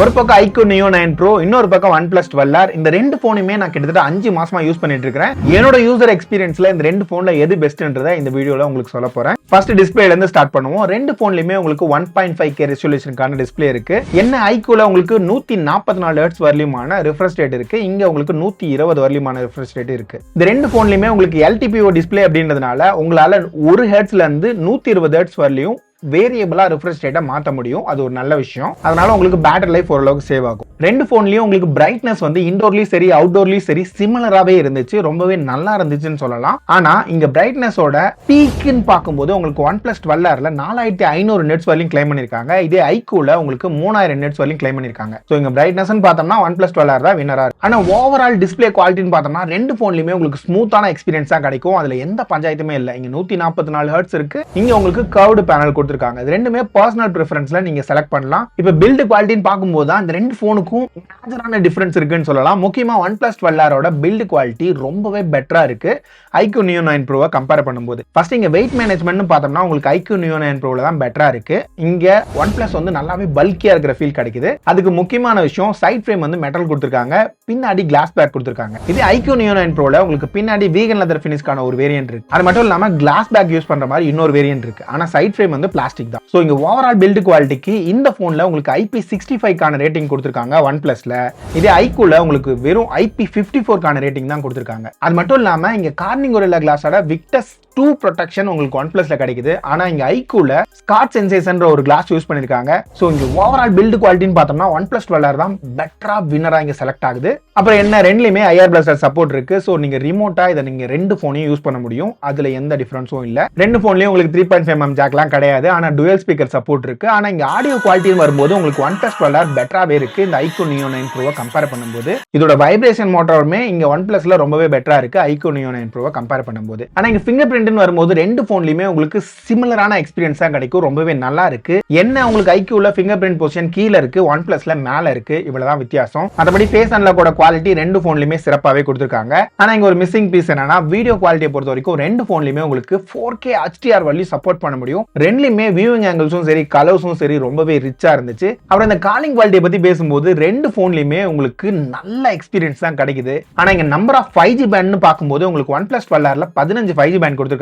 ஒரு பக்கம் IQOO NEO 9 Pro, இன்னொரு பக்கம் OnePlus 12R. இந்த ரெண்டு போனுமே நான் கிட்டத்தட்ட 5 மாசமா யூஸ் பண்ணிட்டு இருக்கேன். என்னோட யூசர் எக்ஸ்பீரியன்ஸ்ல இந்த ரெண்டு போன்ல எது பெஸ்ட்ன்றதை இந்த வீடியோல உங்களுக்கு சொல்ல போறேன். ஃபர்ஸ்ட் டிஸ்ப்ளேல இருந்து ஸ்டார்ட் பண்ணுவோம். ரெண்டு போன்லயுமே உங்களுக்கு 1.5K ரெசல்யூஷனுக்கான டிஸ்ப்ளே இருக்கு. என்ன IQOOல உங்களுக்கு 144 Hz வரலியுமான ரிஃப்ரெஷ் ரேட் இருக்கு. இங்க உங்களுக்கு 120 வரலியுமான ரிஃப்ரெஷ் ரேட் இருக்கு. இந்த ரெண்டு போன்லயுமே உங்களுக்கு LTPO டிஸ்ப்ளே அப்படின்றதுனால உங்களால 1 Hzல இருந்து 120 Hz வரலியும் வேரியபிளா ரிஃப்ரெஷ் ரேட்டை மாற்ற முடியும். அது ஒரு நல்ல விஷயம். அதனால உங்களுக்கு பேட்டரி லைஃப் ஓரளவுக்கு சேவ் ஆகும். ரெண்டு போன்லயும் உங்களுக்கு பிரைட்னஸ் வந்து இன்டோர்லயும் சரி அவுட்டோர்லயும் சரி சிமிலராகவே இருந்துச்சு. ரொம்பவே நல்லா இருந்துச்சுன்னு சொல்லலாம். ஆனா இங்க பிரைட்னஸோட பீக்குன்னு பார்க்கும்போது உங்களுக்கு OnePlus 12Rல 4500 nits வரலையும் கிளைம் பண்ணிருக்காங்க. இதே IQOOல உங்களுக்கு 3000 nits வரலையும் கிளைம் பண்ணிருக்காங்க. ஸோ இங்க பிரைட்னஸ்ன்னு பார்த்தோம்னா OnePlus 12R தான் வின்னரா இருக்கு. ஆனா ஓவரால் டிஸ்பிளே குவாலிட்டின்னு பார்த்தோம்னா ரெண்டு போன்லயுமே உங்களுக்கு ஸ்மூத்தான எக்ஸ்பீரியன்ஸ் தான் கிடைக்கும். அதுல எந்த பஞ்சாயத்துமே இல்லை. இங்க 144 Hz இருக்கு. இங்க உங்களுக்கு கர்வ்டு பேனல் கொடுத்து இது ரெண்டுமே பர்சனல் பிரெஃபரன்ஸ்ல நீங்க செலக்ட் பண்ணலாம். இப்ப பில்ட் குவாலிட்டின்னு பாக்கும்போது தான் இந்த ரெண்டு போனுக்கும் மேஜரான டிஃபரன்ஸ் இருக்குன்னு சொல்லலாம். முக்கியமா OnePlus 12Rோட பில்ட் குவாலிட்டி ரொம்பவே பெட்டரா இருக்கு IQOO NEO 9 Pro கம்பேர் பண்ணும்போது. ஃபர்ஸ்ட் இங்க வெயிட் மேனேஜ்மென்ட்னு பார்த்தோம்னா உங்களுக்கு IQOO NEO 9 Proல தான் பெட்டரா இருக்கு. இங்க OnePlus வந்து நல்லாவே பல்கியா இருக்கிற ஃபீல் கிடைக்குது. அதுக்கு முக்கியமான விஷயம் சைட் ஃப்ரேம் வந்து மெட்டல் கொடுத்திருக்காங்க, பின்னாடி கிளாஸ் பேக் கொடுத்திருக்காங்க. இது IQOO NEO 9 Proல உங்களுக்கு பின்னாடி வீகன் லெதர் ஃபினிஷ்கான ஒரு வேரியன்ட் இருக்கு. அது மட்டும் இல்லாம கிளாஸ் பேக் யூஸ் பண்ற மாதிரி இன்னொரு வேரியன்ட் இருக்கு. ஆனா சைட் ஃப்ரேம் வந்து பிளாஸ்டிக் தான். சோ இங்க ஓவரால் பில்ட் குவாலிட்டிக்கு இந்த போன்ல உங்களுக்கு IP65 கான ரேட்டிங் கொடுத்திருக்காங்க OnePlusல. இதே IQOOல உங்களுக்கு வெறும் IP54 கான ரேட்டிங் தான் கொடுத்திருக்காங்க. அது மட்டும் இல்லாம இங்க கார்னிங் கொரில்லா கிளாஸோட விக்டஸ் 2 ப்ரொடெக்ஷன் உங்களுக்கு OnePlusல கிடைக்குது. ஆனா இங்க IQOOல ஸ்காட்ச் சென்சேஷன்ற ஒரு கிளாஸ் யூஸ் பண்ணிருக்காங்க. சோ இங்க ஓவரால் பில்ட் குவாலிட்டின்னு பார்த்தோம்னா OnePlus 12R தான் பெட்டரா வின்னரா இங்க செலக்ட் ஆகுது. அப்புறம் என்ன ரெண்டுலயுமே IR பிளஸ்டர் சப்போர்ட் இருக்கு. சோ நீங்க ரிமோட்டா இதை நீங்க ரெண்டு போனையும் யூஸ் பண்ண முடியும். அதுல எந்த டிஃபரன்ஸும் இல்ல. ரெண்டு போன்லயும் உங்களுக்கு 3.5mm ஜாக்லாம் கிடையாது. ஆனா டுவல் ஸ்பீக்கர் சப்போர்ட் இருக்கு. ஆனா இங்க ஆடியோ குவாலிட்டின்னு வரும்போது உங்களுக்கு OnePlus 12R பெட்டராவே இருக்கு இந்த IQOO NEO 9 Pro கம்பேர் பண்ணும்போது. இதோட வைப்ரேஷன் மோட்டாருமே இங்க OnePlusல ரொம்பவே பெட்டரா இருக்கு IQOO NEO 9 Pro கம்பேர் பண்ணும்போது. ஆனா இங்க ஃபிங்கர் பிரிண்ட் வரும்போது ரெண்டு போன்லயுமே உங்களுக்கு சிமிலரான எக்ஸ்பீரியன்ஸ் தான் கிடைக்கும். ரொம்பவே நல்லா இருக்கு. என்ன உங்களுக்கு IQOOல ஃபிங்கர் பிரிண்ட் பொசிஷன் கீழ இருக்கு, OnePlusல மேல இருக்கு. இவ்வளவுதான் வித்தியாசம். மற்றபடி ஃபேஸ் அன்லாக்கோட குவாலிட்டி ரெண்டு போன்லயுமே சிறப்பாவே கொடுத்திருக்காங்க. ஆனா இங்க ஒரு மிஸ்ஸிங் பீஸ் என்னன்னா வீடியோ குவாலிட்டியை பொறுத்த வரைக்கும் ரெண்டு போன்லயுமே உங்களுக்கு 4K HDR வரையும் சப்போர்ட் பண்ண முடியும். ரெண்டுலயுமே வியூவிங் ஆங்கிள்ஸும் சரி கலர்ஸும் சரி ரொம்பவே ரிச்சா இருந்துச்சு. அப்புறம் இந்த காலிங் குவாலிட்டியை பத்தி பேசும்போது ரெண்டு போன்லயுமே உங்களுக்கு நல்ல எக்ஸ்பீரியன்ஸ் தான் கிடைக்குது. ஆனா இங்க நம்பர் ஆஃப் 5G பேண்ட்னு பார்க்கும்போது உங்களுக்கு OnePlus 12Rல 15 5G பேண்ட் கொடுத்திருக்காங்க.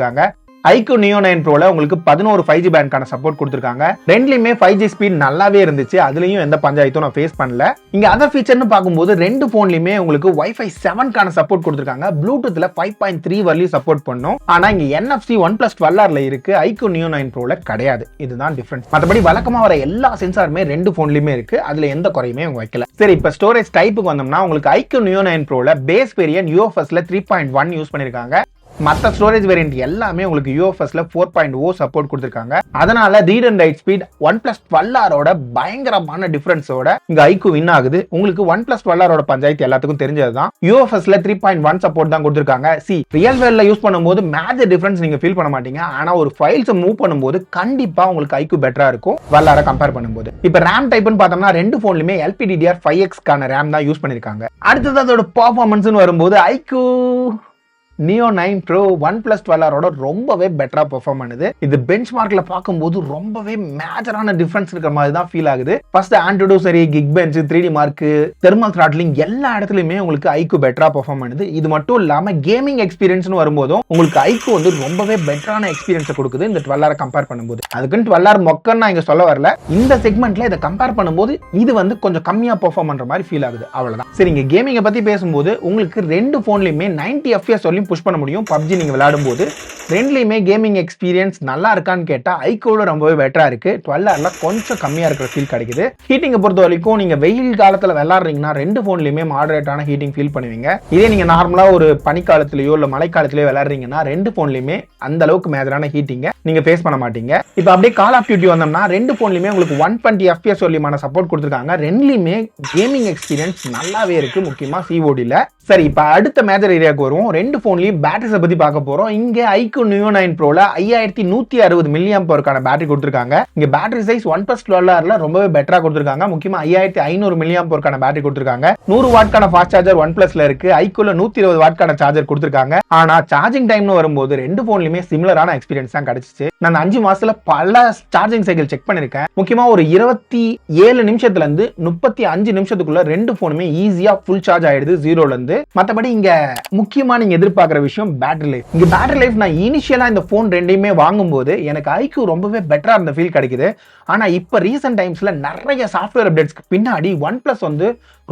IQOO NEO 9 Proல உங்களுக்கு 11 5G பேண்ட்கான சப்போர்ட் கொடுத்திருக்காங்க. ரெண்டுலயுமே 5G ஸ்பீட் நல்லாவே இருந்துச்சு. அதுலயும் எந்த பஞ்சாயத்தும் நான் ஃபேஸ் பண்ணல. இங்க அதர் ஃபீச்சர்னு பார்க்கும்போது ரெண்டு போன்லயுமே உங்களுக்கு Wi-Fi 7 கான சப்போர்ட் கொடுத்திருக்காங்க. ப்ளூடூத்ல 5.3 வரலையும் சப்போர்ட் பண்ணும். ஆனா இங்க NFC OnePlus 12Rல இருக்கு, IQOO NEO 9 Proல கிடையாது. இதுதான் டிஃபரன்ஸ். மற்றபடி வழக்கமா வர எல்லா சென்சாருமே ரெண்டு போன்லயுமே இருக்கு. அதுல எந்த குறையுமே வைக்கல. சரி, இப்ப ஸ்டோரேஜ் டைப்புக்கு வந்தோம்னா உங்களுக்கு IQOO NEO 9 Proல பேஸ் வேரியன்ட் UFSல 3.1 யூஸ் பண்ணிருக்காங்க. மற்ற ஸ்டோரேஜ் வேரியன்ட் எல்லாமே உங்களுக்கு UFSல 4.0 சப்போர்ட் கொடுத்திருக்காங்க. அதனால read and right speed OnePlus 12Rோட பயங்கரமான டிஃபரன்ஸோட இங்க IQOO வின் ஆகுது. உங்களுக்கு OnePlus 12Rோட பஞ்சாயத்து எல்லாத்துக்கும் தெரிஞ்சதுதான். UFSல 3.1 சப்போர்ட் தான் கொடுத்திருக்காங்க. ரியல் வேர்ல்ட்ல யூஸ் பண்ணும்போது மேஜர் டிஃபரன்ஸ் நீங்க ஃபீல் பண்ண மாட்டீங்க. ஆனா ஒரு ஃபைல்ஸ் மூவ் பண்ணும்போது கண்டிப்பா உங்களுக்கு IQOO பெட்டரா இருக்கும் 12R கம்பேர் பண்ணும்போது. இப்ப RAM டைப்னு பார்த்தோம்னா ரெண்டு போன்லயுமே LPDDR5X கான RAM தான் யூஸ் பண்ணிருக்காங்க. அடுத்தது அதோட பெர்ஃபார்மன்ஸ்னு வரும்போது IQOO NEO 9 Pro OnePlus 12Rோட ரொம்பவே பெட்டரா பெர்ஃபார்ம் பண்ணுது. இது பெஞ்ச்மார்க்ல பார்க்கும்போது ரொம்பவே மேஜரான டிஃபரன்ஸ் இருக்கிற மாதிரி தான் ஃபீல் ஆகுது. ஃபர்ஸ்ட் ஆண்ட்ராய்டு சரி, kick bench, 3D mark, thermal throttling எல்லா இடத்துலயுமே உங்களுக்கு IQOO பெட்டரா பெர்ஃபார்ம் பண்ணுது. இது மட்டும் இல்லாம கேமிங் எக்ஸ்பீரியன்ஸ்னு வரும்போதும் உங்களுக்கு IQOO வந்து ரொம்பவே பெட்டரான எக்ஸ்பீரியன்ஸ் கொடுக்குது இந்த 12R கம்பேர் பண்ணும்போது. அதுக்குன்னு 12R மொக்கன்னு நான் இங்க சொல்ல வரல. இந்த செக்மெண்ட்ல இதை கம்பேர் பண்ணும்போது இது வந்து கொஞ்சம் கம்மியா பெர்ஃபார்ம் பண்ற மாதிரி ஃபீல் ஆகுது. அவ்வளவுதான். சரி, இங்க கேமிங்கை பத்தி பேசும்போது உங்களுக்கு ரெண்டு போன்லயுமே 90 FPS வரலையும் புஷ் பண்ண முடியும். PUBG நீங்க விளையாடும் போது ரெண்டுலயுமே கேமிங் எக்ஸ்பீரியன்ஸ் நல்லா இருக்கான்னு கேட்டா IQOOல ரொம்பவே பெட்டரா இருக்கு. 12Rல கொஞ்சம் கம்மியா இருக்கிற ஃபீல் கிடைக்குது. ஹீட்டிங்கை பொறுத்த வரைக்கும் நீங்க வெயில் காலத்துல விளையாடுறீங்கன்னா ரெண்டு போன்லயுமே மாடரேட்டான ஹீட்டிங் ஃபீல் பண்ணுவீங்க. இதே நீங்க நார்மலா ஒரு பனிக்காலத்திலயோ இல்ல மழைக்காலத்திலயோ விளையாடுறீங்கன்னா ரெண்டு போன்லயுமே அந்த அளவுக்கு மேஜரான ஹீட்டிங்க நீங்க ஃபேஸ் பண்ண மாட்டீங்க. இப்ப அப்படியே கால் ஆஃப் டியூட்டி வந்தோம்னா ரெண்டு போன்லயுமே உங்களுக்கு 120 FPS வரலியமான சப்போர்ட் கொடுத்திருக்காங்க. ரெண்டுலயுமே கேமிங் எக்ஸ்பீரியன்ஸ் நல்லாவே இருக்கு. முக்கியமா CODல சரி, இப்ப அடுத்த மேஜர் ஏரியாவுக்கு வருவோம். ரெண்டு போன்லயும் பேட்டரிஸை பத்தி பார்க்க போறோம். இங்க IQOO NEO 9 Proல 5160 mAh பேட்டரி கொடுத்திருக்காங்க. இங்க பேட்டரி சைஸ் OnePlus 12Rல ரொம்பவே பெட்டரா கொடுத்திருக்காங்க. முக்கியமா 5500 mAh பேட்டரி கொடுத்திருக்காங்க. 100 வாட்கான ஃபாஸ்ட் சார்ஜர் OnePlusல இருக்கு. IQOOல 120 வாட்கான சார்ஜர் கொடுத்திருக்காங்க. ஆனா சார்ஜிங் டைம்னு வரும்போது ரெண்டு போன்லயுமே சிமிலரான எக்ஸ்பீரியன்ஸ் தான் கிடைச்சிச்சு. நான் 5 மாசத்துல பல சார்ஜிங் சைக்கிள் செக் பண்ணிருக்கேன். முக்கியமா ஒரு 27 நிமிஷத்துல இருந்து 35 நிமிஷத்துக்குள்ள ரெண்டு போனுமே ஈஸியா ஃபுல் சார்ஜ் ஆயிடுது ஜீரோல இருந்து. மத்தபடி இங்க முக்கியமா நீங்க எதிர்பார்க்கிற விஷயம் பேட்டரி லைஃப். இங்க பேட்டரி லைஃப் நான் இனிஷியலா இந்த போன் ரெண்டையுமே வாங்கும்போது எனக்கு IQOO ரொம்பவே பெட்டரா இருந்த ஃபீல் கிடைக்குது. ஆனா இப்ப ரீசன்ட் டைம்ஸ்ல நிறைய சாஃப்ட்வேர் அப்டேட்ஸ்க்கு பின்னாடி OnePlus வந்து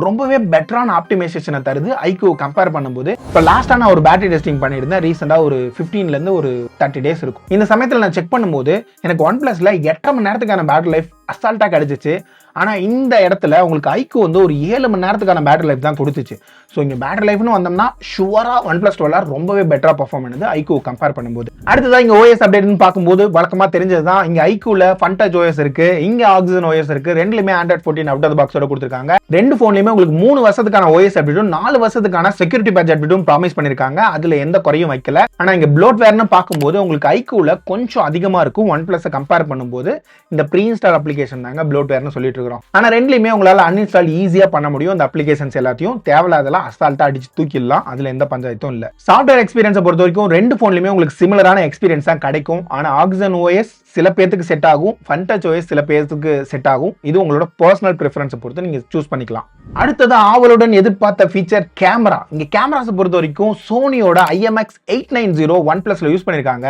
ரொம்பவே பெட்டரான ஆப்டிமைசேஷனை தருது IQOO கம்பேர் பண்ணும்போது. இப்போ லாஸ்டா நான் ஒரு பேட்டரி டெஸ்டிங் பண்ணியிருந்தேன். ரீசெண்டா ஒரு 15ல இருந்து ஒரு 30 டேஸ் இருக்கும். இந்த சமயத்தில் நான் செக் பண்ணும்போது எனக்கு OnePlusல 8 மணி நேரத்துக்கான பேட்டரி லைஃப் அசால்ட்டா கிடைச்சிச்சு. ஆனா இந்த இடத்துல உங்களுக்கு IQOO வந்து ஒரு 7 மணி நேரத்துக்கான பேட்டரி லைஃப் தான் கொடுத்துச்சு. ஸோ இங்க பேட்டரி லைஃப்னு வந்தோம்னா ஷுவரா OnePlus 12R ரொம்பவே பெட்டரா பர்ஃபார்ம் பண்ணுது IQOO கம்பேர் பண்ணும்போது. அடுத்ததான் இங்க OS அப்டேட்னு பார்க்கும்போது வழக்கமா தெரிஞ்சதுதான். இங்க IQOOல FunTouch OS இருக்கு, இங்க Oxygen OS இருக்கு. ரெண்டுலயுமே Android 14 அவுட் ஆஃப் தி பாக்ஸோட கொடுத்திருக்காங்க. ரெண்டு போன்லயுமே உங்களுக்கு 3 வருஷத்துக்கான OS அப்டேட்டும் 4 வருஷத்துக்கான செக்யூரிட்டி பேட்ச் அப்டேட்டும் ப்ராமிஸ் பண்ணிருக்காங்க. அதுல எந்த குறையும் வைக்கல. ஆனா இங்க ப்ளோட்வேர்னு பார்க்கும்போது உங்களுக்கு IQOOல கொஞ்சம் அதிகமா இருக்கும். OnePlus கம்பேர் பண்ணும்போது இந்த ப்ரீ இன்ஸ்டால் அப்ளிகேஷன் தாங்க ப்ளோட்வேர்னு சொல்லிட்டு இருக்கிறோம். ஆனா ரெண்டுலயுமே உங்களால அன்இன்ஸ்டால் ஈஸியா பண்ண முடியும். இந்த அப்ளிகேஷன்ஸ் எல்லாத்தையும் தேவையில்லாதெல்லாம் அசால்ட்டா அடிச்சு தூக்கிடலாம். அதுல எந்த பஞ்சாயத்தும் இல்ல. சாஃப்ட்வேர் எக்ஸ்பீரியன்ஸை பொறுத்த வரைக்கும் ரெண்டு போன்லயுமே உங்களுக்கு சிமிலரான எக்ஸ்பீரியன்ஸ் தான் கிடைக்கும். ஆனா Oxygen OS சில பேருக்கு செட் ஆகும், FunTouch OS சில பேருக்கு செட் ஆகும். இது உங்களோட பர்சனல் ப்ரிஃபரன்ஸை பொறுத்து நீங்க சூஸ் பண்ணிக்கலாம். அடுத்தது ஆவலுடன் எதிர்பார்த்த ஃபீச்சர் கேமரா. இங்க கேமராஸை பொறுத்த வரைக்கும் சோனியோட IMX890 OnePlusல யூஸ் பண்ணிருக்காங்க.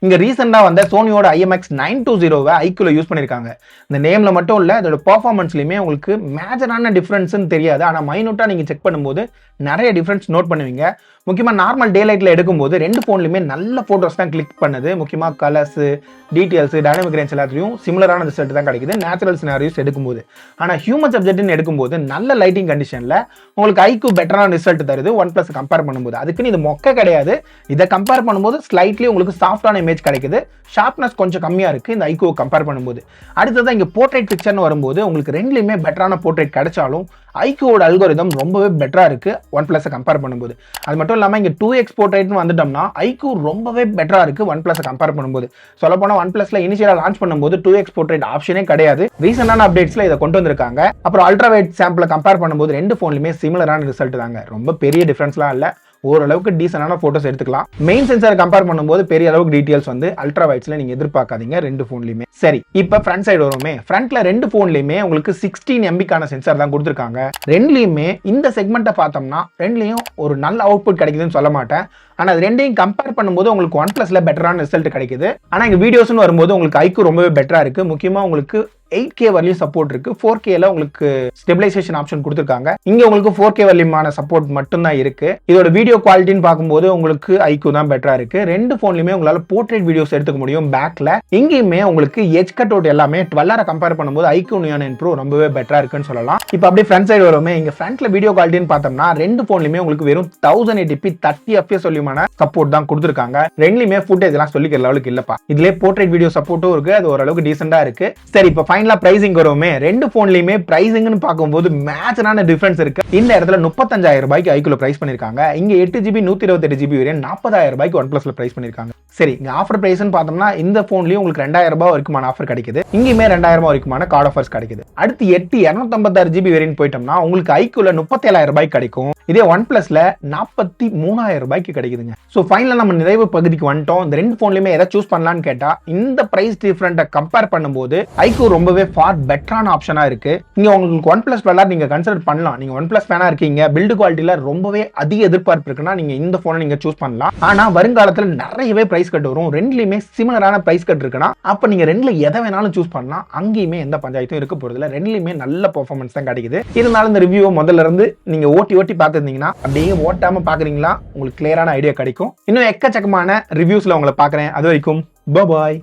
இங்க ரீசெண்டா வந்த சோனியோட IMX920 IQOOல யூஸ் பண்ணிருக்காங்க. இந்த நேம்ல மட்டும் இல்ல, இதோட பெர்ஃபார்மன்ஸ்லயுமே உங்களுக்கு மேஜரான டிஃபரன்ஸ்னு தெரியாது. ஆனா மைனூட்டா நீங்க செக் பண்ணும்போது நிறைய டிஃபரன்ஸ் நோட் பண்ணுவீங்க. முக்கியமா நார்மல் டே லைட்ல எடுக்கும்போது ரெண்டு போன்லயுமே நல்ல போட்டோஸ் தான் கிளிக் பண்ணுது. முக்கியமா கலர்ஸ், டீடைல்ஸ், டைனமிக் ரேஞ்ச் எல்லாத்தையும் சிமிலரான ரிசல்ட் தான் கிடைக்குது நேச்சுரல் சினாரியோஸ் எடுக்கும்போது. ஆனா ஹியூமன் சப்ஜெக்ட்னு எடுக்கும்போது நல்ல லைட்டிங் கண்டிஷன்ல உங்களுக்கு IQOO பெட்டரான ரிசல்ட் தருது OnePlus கம்பேர் பண்ணும்போது. அதுக்குன்னு இது மொக்க கிடையாது. இதை கம்பேர் பண்ணும்போது ஸ்லைட்லி உங்களுக்கு சாஃப்டான இமேஜ் கிடைக்குது. ஷார்ப்னஸ் கொஞ்சம் கம்மியா இருக்கு இந்த IQOO கம்பேர் பண்ணும்போது. அடுத்ததான் இங்க போர்ட்ரேட் பிக்சர்னு வரும்போது உங்களுக்கு ரெண்டுலயுமே பெட்டரான போர்ட்ரேட் கிடைச்சாலும் IQOOட அல்கோரிதம் ரொம்பவே பெட்டரா இருக்கு OnePlus கம்பேர் பண்ணும்போது. அது மட்டும் இல்லாம இங்க 2x போர்ட்ரேட்னு வந்துட்டோம்னா IQOO ரொம்பவே பெட்டரா இருக்கு OnePlus கம்பேர் பண்ணும்போது. சொல்ல போனா OnePlusல இனிஷியலா லான்ச் பண்ணும்போது 2x போர்ட்ரேட் ஆப்ஷனே கிடையாது. ரீசெண்டான அப்டேட்ஸ்ல இதை கொண்டு வந்திருக்காங்க. அப்புறம் அல்ட்ரா வைட் சாம்பிளை கம்பேர் பண்ணும்போது ரெண்டு போன்லயுமே சிமிலரான ரிசல்ட் தாங்க. ரொம்ப பெரிய டிஃபரன்ஸ்லாம் இல்ல, ஓரளவுக்கு டீசென்டான போட்டோஸ் எடுத்துக்கலாம். மெயின் சென்சார் கம்பேர் பண்ணும்போது பெரிய அளவுக்கு டீடைல்ஸ் வந்து அல்ட்ரா வைட்ஸ்ல நீங்க எதிர்பார்க்காதீங்க ரெண்டு போன்லயுமே. சரி, இப்ப ஃப்ரண்ட் சைடு வருமே. ஃப்ரண்ட்ல ரெண்டு போன்லயுமே உங்களுக்கு 16 MBக்கான சென்சார் தான் கொடுத்திருக்காங்க. ரெண்டுலயுமே இந்த செக்மெண்ட்டை பார்த்தோம்னா ரெண்டுலயும் ஒரு நல்ல அவுட்புட் கிடைக்குதுன்னு சொல்ல மாட்டேன். ஆனா அது ரெண்டையும் கம்பேர் பண்ணும்போது உங்களுக்கு OnePlusல பெட்டரான ரிசல்ட் கிடைக்குது. ஆனா இங்க வீடியோஸ்னு வரும்போது உங்களுக்கு IQOO ரொம்பவே பெட்டரா இருக்கு. முக்கியமா உங்களுக்கு 8K வரலையும் சப்போர்ட் இருக்கு. 4Kல உங்களுக்கு ஸ்டெபிலைசேஷன் ஆப்ஷன் கொடுத்திருக்காங்க. இங்க உங்களுக்கு 4K வரலையுமான சப்போர்ட் மட்டும் தான் இருக்கு. இதோட வீடியோ குவாலிட்டின்னு பார்க்கும்போது உங்களுக்கு IQOO தான் பெட்டரா இருக்கு. ரெண்டு போன்லயுமே உங்களால போர்ட்ரேட் வீடியோஸ் எடுத்துக்க முடியும் பேக்ல. இங்கேயுமே உங்களுக்கு எட்ஜ் கட் அவுட் எல்லாமே 12R கம்பேர் பண்ணும்போது IQOO NEO 9 Pro ரொம்பவே பெட்டரா இருக்குன்னு சொல்லலாம். இப்போ அப்படியே ஃப்ரண்ட் சைடு வருமே. இங்க ஃப்ரண்ட்ல வீடியோ குவாலிட்டின்னு பார்த்தோம்னா ரெண்டு போன்லயுமே உங்களுக்கு வெறும் 1080p 30 FPS சொல்லியுமான சப்போர்ட் தான் கொடுத்திருக்காங்க. ரெண்டுலயுமே ஃபுட்டேஜ் எல்லாம் சொல்லிக்கிற லெவலுக்கு இல்லப்பா. இதுலயே போர்ட்ரேட் வீடியோ சப்போர்ட்டும் இருக்கு. அது ஓரளவுக்கு டீசெண்டா இருக்கு. சரி, இப்போ ஃபைனலா பிரைசிங் வருமே. ரெண்டு போன்லயுமே பிரைசிங்னு பார்க்கும்போது மேஜரான டிஃபரன்ஸ் இருக்கு. இந்த இடத்துல 35,000 ரூபாய்க்கு IQOOல பிரைஸ் பண்ணிருக்காங்க. இங்க 8GB 128GB வேரியன்ட் 40,000 ரூபாய்க்கு OnePlusல பிரைஸ் பண்ணிருக்காங்க. சரி, இங்க ஆஃபர் பிரைஸ்னு பார்த்தோம்னா இந்த போன்லயும் உங்களுக்கு 2,000 ரூபாய் வரைக்குமான ஆஃபர் கிடைக்குது. இங்கேயுமே 2,000 ரூபாய் வரைக்குமான கார்டு ஆஃபர்ஸ் கிடைக்குது. அடுத்து 256GB வேரியன்ட் போயிட்டோம்னா உங்களுக்கு IQOOல 37,000 ரூபாய்க்கு கிடைக்கும். இதே OnePlusல 43,000 ரூபாய்க்கு கிடைக்குதுங்க. ஸோ ஃபைனலா நம்ம நிறைவு பகுதிக்கு வந்துட்டோம். இந்த ரெண்டு போன்லயுமே எதை சூஸ் பண்ணலாம்னு கேட்டா இந்த பிரைஸ் டிஃபரண்ட்டை கம்பேர் பண்ணும்போது IQOO ரொம்பவே ஃபார் பெட்டரான ஆப்ஷனா இருக்கு. இங்க உங்களுக்கு OnePlus 12R நீங்க கன்சிடர் பண்ணலாம். நீங்க OnePlus ஃபேனா இருக்கீங்க, பில்ட் குவாலிட்டில ரொம்பவே அதிக எதிர்பார்ப்பு இருக்குன்னா நீங்க இந்த போனை நீங்க சூஸ் பண்ணலாம். ஆனா வருங்காலத்துல நிறையவே பிரைஸ் கட் வரும். ரெண்டுலயுமே சிமிலரான பிரைஸ் கட் இருக்குன்னா அப்ப நீங்க ரெண்டுல எதை வேணாலும் சூஸ் பண்ணலாம். அங்கேயுமே எந்த பஞ்சாயத்தும் இருக்க போறதுல ரெண்டுலயுமே நல்ல பெர்ஃபார்மன்ஸ் தான் கிடைக்குது. இருந்தாலும் இந்த ரிவ்யூவை முதல்ல இருந்து நீங்க ஓட்டி பார்த்துருந்தீங்கன்னா அப்படியே ஓட்டாம பாக்குறீங்களா உங்களுக்கு கிளியரான ஐடியா கிடைக்கும். இன்னும் எக்கச்சக்கமான ரிவ்யூஸ்ல உங்களை பாக்குறேன். அது வரைக்கும் பாய்.